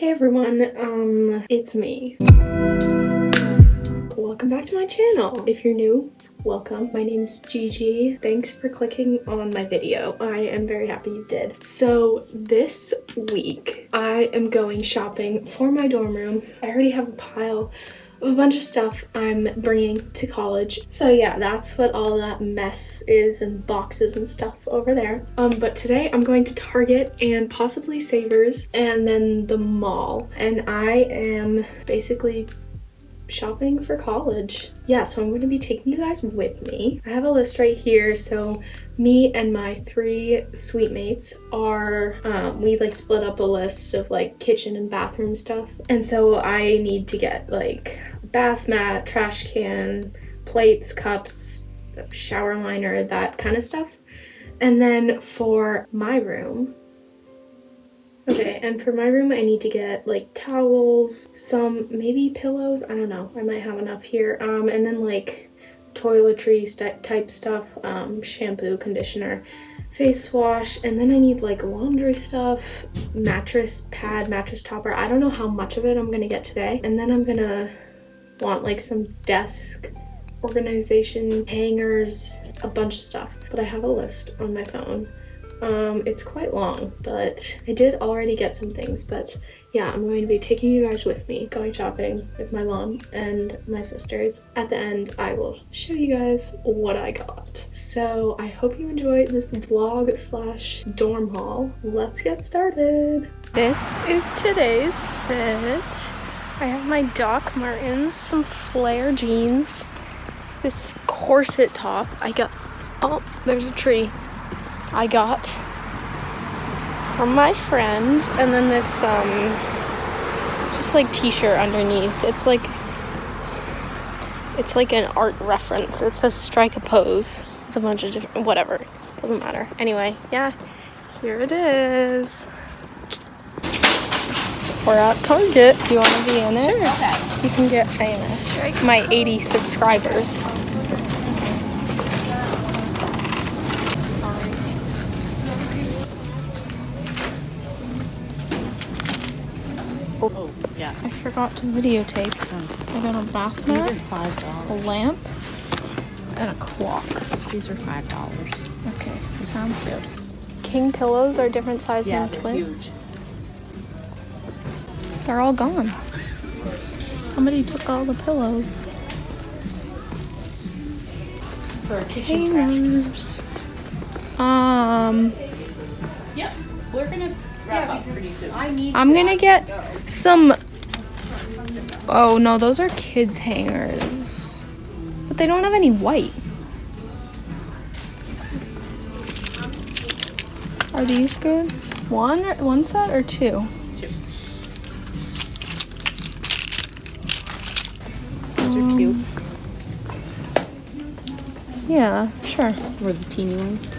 Hey everyone, it's me. Welcome back to my channel. If you're new, welcome. My name's Gigi. Thanks for clicking on my video. I am very happy you did. So this week, I am going shopping for my dorm room. I already have a pile of a bunch of stuff I'm bringing to college. So yeah, that's what all that mess is and boxes and stuff over there. But today I'm going to Target and possibly Savers and then the mall. And I am basically shopping for college. Yeah, so I'm going to be taking you guys with me. I have a list right here. So me and my 3 suite mates are, we like split up a list of like kitchen and bathroom stuff. And so I need to get like bath mat, trash can, plates, cups, shower liner, that kind of stuff. And then for my room, I need to get like towels, some maybe pillows, I don't know, I might have enough here, and then like toiletry type stuff, shampoo, conditioner, face wash, and then I need like laundry stuff, mattress pad, mattress topper. I don't know how much of it I'm gonna get today. And then I'm gonna want like some desk organization, hangers, a bunch of stuff. But I have a list on my phone. It's quite long, but I did already get some things. But yeah, I'm going to be taking you guys with me, going shopping with my mom and my sisters. At the end, I will show you guys what I got. So I hope you enjoyed this vlog slash dorm haul. Let's get started. This is today's fit. I have my Doc Martens, some flare jeans, this corset top I got, oh, there's a tree, I got from my friend, and then this just like t-shirt underneath. It's like an art reference. It says strike a pose with a bunch of different, whatever, doesn't matter. Anyway, yeah, here it is. We're at Target. Do you want to be in it? Sure, okay. You can get famous. My 80 subscribers. Oh, yeah. I forgot to videotape. I got a bath mat, These are $5. a lamp, and a clock. These are $5. Okay, sounds good. King pillows are different size than twin. Huge. They're all gone. Somebody took all the pillows. For a kitchen trash can. Yep. We're gonna wrap up pretty soon. I'm gonna get some. Oh no, those are kids hangers, but they don't have any white. Are these good? One set or 2? 2. Those are cute. Yeah, sure. Or the teeny ones.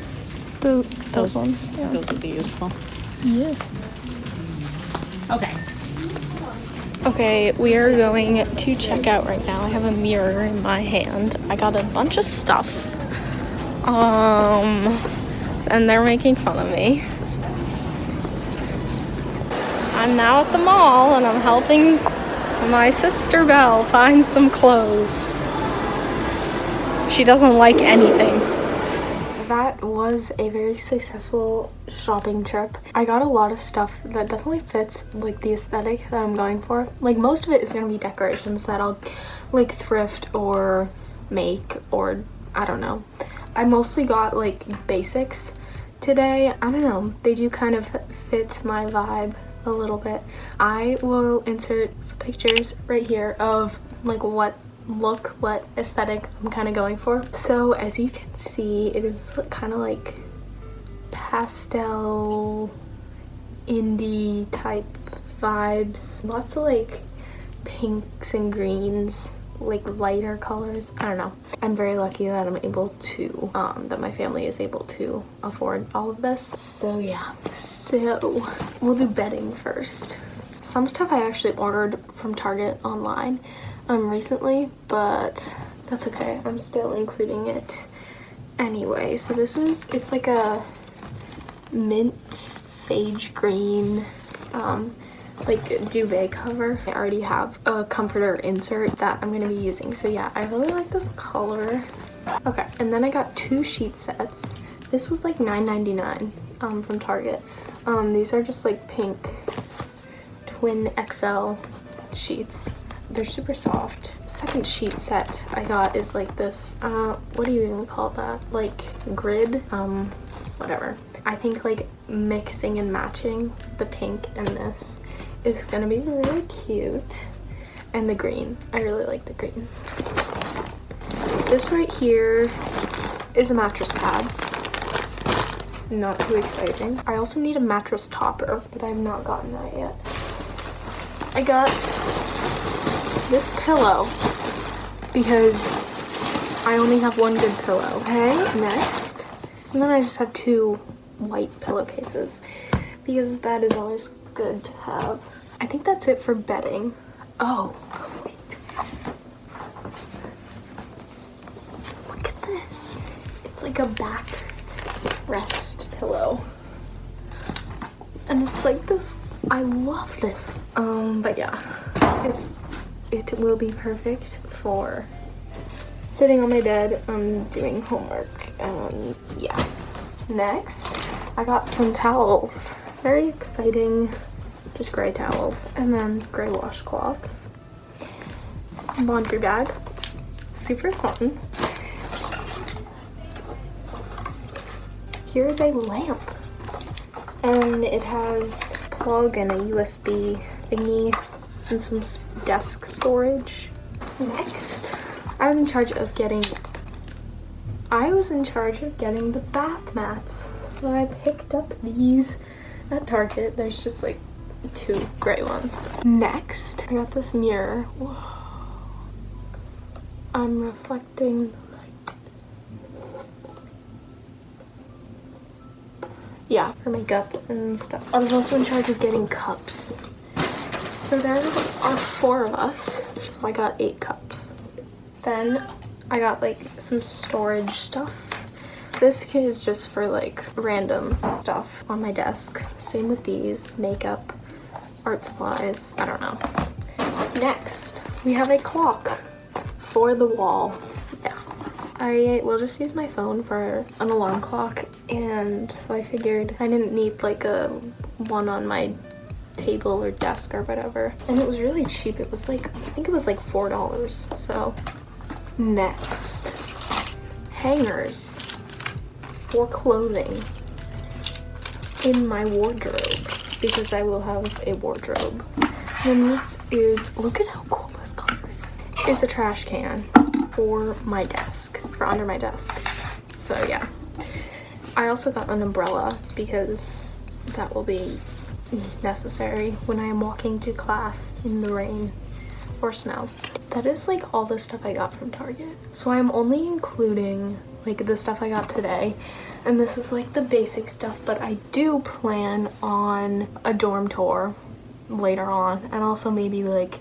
Those ones. Yeah. Those would be useful. Yeah. Okay. Okay, we are going to check out right now. I have a mirror in my hand. I got a bunch of stuff. And they're making fun of me. I'm now at the mall and I'm helping my sister Belle find some clothes. She doesn't like anything. That was a very successful shopping trip. I got a lot of stuff that definitely fits like the aesthetic that I'm going for. Like most of it is gonna be decorations that I'll like thrift or make, or I don't know. I mostly got like basics today. I don't know, they do kind of fit my vibe a little bit. I will insert some pictures right here of like what aesthetic I'm kind of going for. So as you can see, it is kind of like pastel indie type vibes. Lots of like pinks and greens, like lighter colors. I don't know. I'm very lucky that I'm able to, that my family is able to afford all of this. So yeah, so we'll do bedding first. Some stuff I actually ordered from Target online recently, but that's okay. I'm still including it anyway. So this is, it's like a mint sage green like duvet cover. I already have a comforter insert that I'm gonna be using. So yeah, I really like this color. Okay, and then I got 2 sheet sets. This was like $9.99 from Target. These are just like pink twin XL sheets. They're super soft. Second sheet set I got is like this, what do you even call that? Like grid, whatever. I think like mixing and matching the pink and this is gonna be really cute. And the green, I really like the green. This right here is a mattress pad. Not too exciting. I also need a mattress topper, but I have not gotten that yet. I got this pillow because I only have 1 good pillow. Okay, next. And then I just have 2 white pillowcases because that is always good to have. I think that's it for bedding. Oh, wait. Look at this. It's like a back rest pillow. And it's like this. I love this. But yeah, it will be perfect for sitting on my bed, doing homework, yeah. Next, I got some towels. Very exciting, just gray towels, and then gray washcloths. Laundry bag, super fun. Here's a lamp, and it has a plug and a USB thingy and some desk storage. Next, I was in charge of getting the bath mats. So I picked up these at Target. There's just like 2 gray ones. Next, I got this mirror. Whoa. I'm reflecting the light. Yeah, for makeup and stuff. I was also in charge of getting cups. So there are 4 of us, so I got 8 cups. Then I got like some storage stuff. This kit is just for like random stuff on my desk. Same with these, makeup, art supplies, I don't know. Next, we have a clock for the wall. Yeah, I will just use my phone for an alarm clock, and so I figured I didn't need like a one on my table or desk or whatever. And it was really cheap. It was like, I think it was like $4. So next, hangers for clothing in my wardrobe because I will have a wardrobe. And this is, look at how cool this color is. It's a trash can for my desk, for under my desk. So yeah, I also got an umbrella because that will be necessary when I am walking to class in the rain or snow. That is like all the stuff I got from Target. So I'm only including like the stuff I got today, and this is like the basic stuff, but I do plan on a dorm tour later on, and also maybe like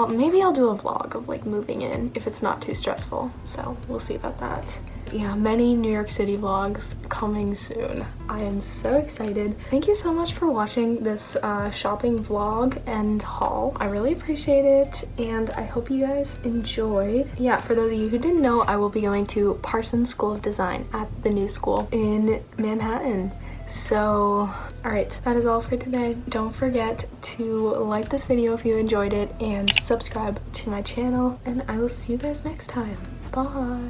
maybe I'll do a vlog of like moving in if it's not too stressful, so we'll see about that. Yeah, many New York City vlogs coming soon. I am so excited. Thank you so much for watching this shopping vlog and haul. I really appreciate it, and I hope you guys enjoyed. Yeah, for those of you who didn't know, I will be going to Parsons School of Design at the new school in Manhattan. So, alright, that is all for today. Don't forget to like this video if you enjoyed it and subscribe to my channel, and I will see you guys next time. Bye!